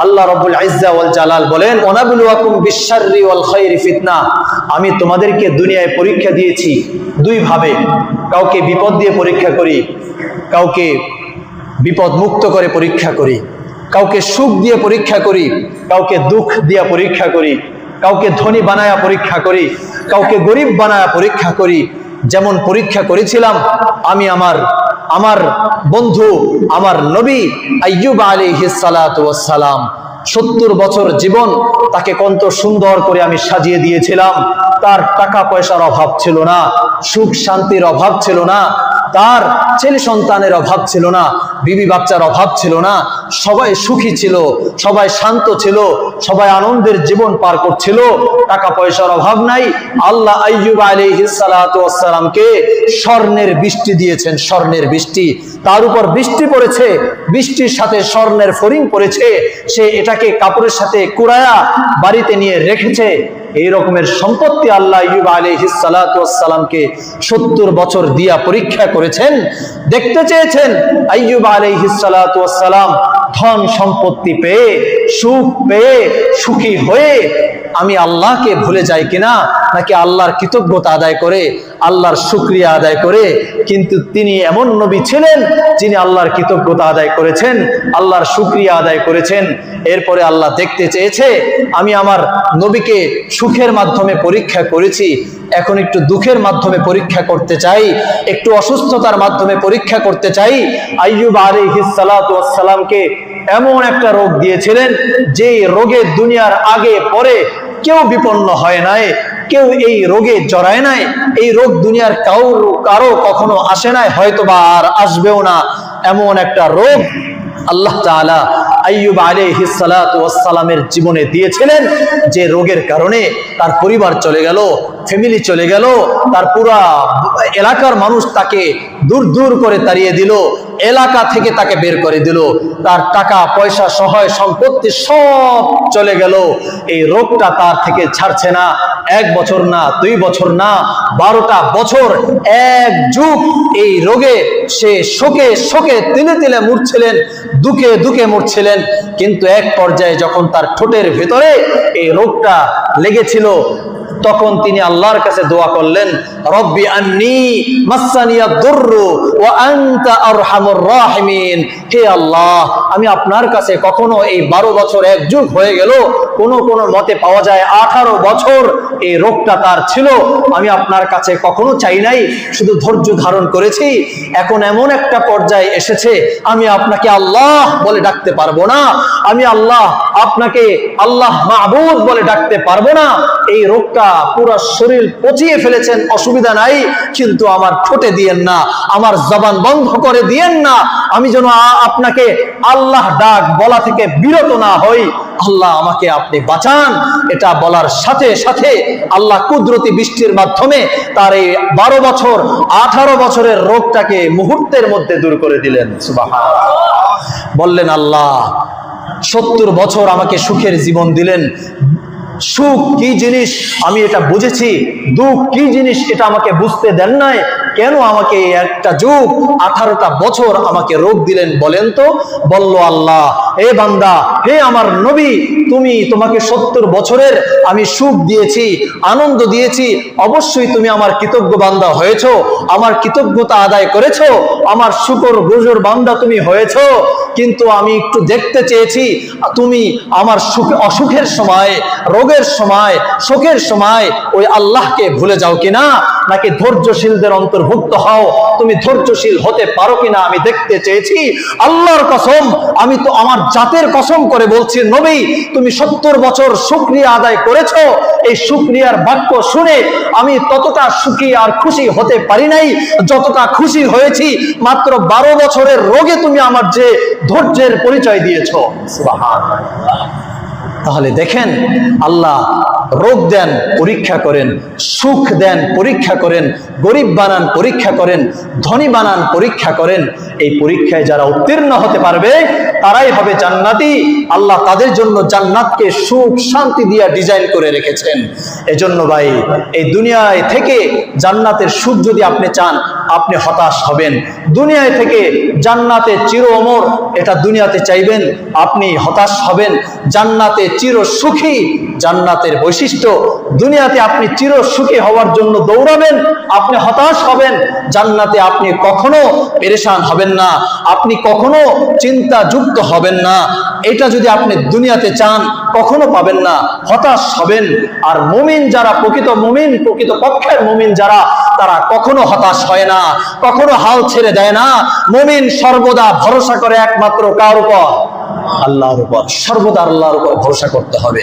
আল্লাহ রাব্বুল ইজ্জা ওয়াল জালাল বলেন, ওয়ানাবলুয়াকুম বিশ-শাররি ওয়াল খায়রি ফিতনা। আমি তোমাদেরকে দুনিয়ায় পরীক্ষা দিয়েছি দুই ভাবে। কাউকে বিপদ দিয়ে পরীক্ষা করি, কাউকে বিপদ মুক্ত করে পরীক্ষা করি, কাউকে সুখ দিয়ে পরীক্ষা করি, কাউকে দুঃখ দিয়ে পরীক্ষা করি, কাউকে ধনী বানায়া পরীক্ষা করি, কাউকে গরিব বানায়া পরীক্ষা করি। যেমন পরীক্ষা করেছিলাম আমি আমার বন্ধু, আমার নবী আইয়ুব আলাইহিস সালাতু ওয়াস সালাম। 70 বছর জীবন তাকে কত সুন্দর করে আমি সাজিয়ে দিয়েছিলাম। তার টাকা পয়সার অভাব ছিল না, সুখ শান্তির অভাব ছিল না, তার ছেলে সন্তানের অভাব ছিল না, বিবি বাচ্চার অভাব ছিল না। সবাই সুখী ছিল, সবাই শান্ত ছিল, সবাই আনন্দের জীবন পার করছিল, টাকা পয়সার অভাব নাই। আল্লাহ আইয়ুব আলাইহিস সালাতু ওয়াস সালামকে স্বর্ণের বৃষ্টি দিয়েছেন, স্বর্ণের বৃষ্টি। তার উপর বৃষ্টি পড়েছে, বৃষ্টির সাথে স্বর্ণের ফড়িং পড়েছে। সে এটাকে কাপড়ের সাথে কুড়ায়া বাড়িতে নিয়ে রেখেছে। এই রকমের সম্পত্তি আল্লাহ আইয়ুব আলাইহিস সালাতু ওয়াস সালামকে 70 বছর দিয়া পরীক্ষা করেছেন। দেখতে চেয়েছেন আইয়ুব আলাইহিস সালাতু ওয়াস সালাম ধন সম্পত্তি পেয়ে, সুখ পেয়ে, সুখী হয়ে আমি আল্লাহকে ভুলে যাই কিনা, নাকি আল্লাহর কৃতজ্ঞতা আদায় করে, আল্লাহর শুকরিয়া আদায় করে। কিন্তু তিনি এমন নবী ছিলেন যিনি আল্লাহর কৃতজ্ঞতা আদায় করেছেন, আল্লাহর শুকরিয়া আদায় করেছেন। এরপরে আল্লাহ দেখতে চেয়েছে আমি আমার নবীকে সুখের মাধ্যমে পরীক্ষা করেছি, এখন একটু দুঃখের মাধ্যমে পরীক্ষা করতে চাই, একটু অসুস্থতার মাধ্যমে পরীক্ষা করতে চাই। আইয়ুব আলাইহিস সালাতু ওয়াস সালামকে এমন একটা রোগ দিয়েছিলেন যে রোগে দুনিয়ার আগে পরে কেউ বিপন্ন হয় নাই, কেউ এই রোগে জড়ায় নাই। এই রোগ দুনিয়ার কারো কখনো আসে নাই, হয়তোবা আর আসবেও না। এমন একটা রোগ আল্লাহ তাআলা আইয়ুব আলাইহিস সালাতু ওয়াস সালামের জীবনে দিয়েছিলেন, যে রোগের কারণে তার পরিবার চলে গেল, ফ্যামিলি চলে গেল, তার পুরা এলাকার মানুষ তাকে দূর দূর করে তাড়িয়ে দিল, এলাকা থেকে তাকে বের করে দিল, তার টাকা পয়সা সহায় সম্পত্তি সব চলে গেল। এই রোগটা তার থেকে ছাড়ছে না। 1 বছর না, 2 বছর না, 12টা বছর, 1 যুগ এই রোগে সে শোকে শোকে তিলে তিলে মরছিলেন, দুঃখে দুঃখে মরছিলেন। কিন্তু এক পর্যায়ে যখন তার ঠোঁটের ভেতরে এই রোগটা লেগেছিল, তখন তিনি আল্লাহর কাছে দোয়া করলেন, রব্বি আন্নী মাসসানিয়াদ দুররু ওয়া আনতা আরহামুর রাহিমিন। হে আল্লাহ, আমি আপনার কাছে কখনো এই 12 বছর 1 যুগ হয়ে গেল, কোন মতে পাওয়া যায় 18 বছর এই রোগটা তার ছিল। আমি আপনার কাছে কখনো চাই নাই, শুধু ধৈর্য ধারণ করেছি। এখন এমন একটা পর্যায়ে এসেছে আমি আপনাকে আল্লাহ বলে ডাকতে পারবো না, আমি আপনাকে আল্লাহ মাবুদ বলে ডাকতে পারবো না। এই রোগটা পুরো শরীর পচিয়ে ফেলেছেন, অসুবিধা নাই, কিন্তু আমার ঠোঁটে দিয়েন না, আমার জবান বন্ধ করে দিয়েন না, আমি যেন আপনাকে আল্লাহ ডাক বলা থেকে বিরত না হই। আল্লাহ আমাকে আপনি বাঁচান। এটা বলার সাথে সাথে আল্লাহ কুদরতি বৃষ্টির মাধ্যমে তার এই 12 বছর 18 বছরের রোগটাকে মুহূর্তের মধ্যে দূর করে দিলেন। সুবহানাল্লাহ। বললেন আল্লাহ 70 বছর আমাকে সুখের জীবন দিলেন। সুখ কি জিনিস আমি এটা বুঝেছি, দুঃখ কি জিনিস এটা আমাকে বুঝতে দেন নাই। কেন আমাকে একটা যুগ 18টা বছর আমাকে রোগ দিলেন বলেন তো? বলল আল্লাহ, হে বান্দা, হে আমার নবী, তোমাকে 70 বছরের আমি সুখ দিয়েছি, আনন্দ দিয়েছি, অবশ্যই তুমি আমার কৃতজ্ঞ বান্দা হয়েছো, আমার কৃতজ্ঞতা আদায় করেছো, আমার শুকর গুজর বান্দা তুমি হয়েছো। কিন্তু আমি একটু দেখতে চেয়েছি তুমি আমার অসুখের সময়, রোগের সময়, শোকের সময় ওই আল্লাহকে ভুলে যাও কিনা, নাকি ধৈর্যশীলদের অন্তর্ভুক্ত হও। তুমি ধৈর্যশীল হতে পারো কিনা আমি দেখতে চেয়েছি। আল্লাহর কসম, আমি তো আমার জাতের কসম করে বলছি নবী, তুমি 70 বছর শুকরিয়া আদায় করেছো। এই শুকরিয়ার বাক্য শুনে আমি ততটা সুখী আর খুশি হতে পারি নাই যতটা খুশি হয়েছি মাত্র 12 বছরের রোগে তুমি আমার যে ধৈর্যের পরিচয় দিয়েছো। সুবহানাল্লাহ। তাহলে দেখেন, আল্লাহ রোগ দেন, পরীক্ষা করেন, সুখ দেন, পরীক্ষা করেন, গরিব বানান, পরীক্ষা করেন, ধনী বানান, পরীক্ষা করেন। এই পরীক্ষায় যারা উত্তীর্ণ হতে পারবে তারাই হবে জান্নাতি। আল্লাহ তাদের জন্য জান্নাতকে সুখ শান্তি দিয়ে ডিজাইন করে রেখেছেন। এজন্য ভাই, এই দুনিয়ায় থেকে জান্নাতের সুখ যদি আপনি চান, আপনি হতাশ হবেন। দুনিয়ায় থেকে জান্নাতে চির অমর, এটা দুনিয়াতে চাইবেন, আপনি হতাশ হবেন। জান্নাতে চির সুখী, জান্নাতের বৈশিষ্ট্য, দুনিয়াতে আপনি চির সুখী হওয়ার জন্য দৌড়াবেন, আপনি হতাশ হবেন। জান্নাতে আপনি কখনো পেরেশান হবেন না, আপনি কখনো চিন্তাযুক্ত হবেন না। এটা যদি আপনি দুনিয়াতে চান, কখনো পাবেন না, হতাশ হবেন। আর মুমিন যারা, প্রকৃত মুমিন, প্রকৃত পক্ষের মুমিন যারা, তারা কখনো হতাশ হয় না, কখনো হাল ছেড়ে দেয় না। মুমিন সর্বদা ভরসা করে একমাত্র কার উপর? আল্লাহর উপর। সর্বদা আল্লাহর উপর ভরসা করতে হবে।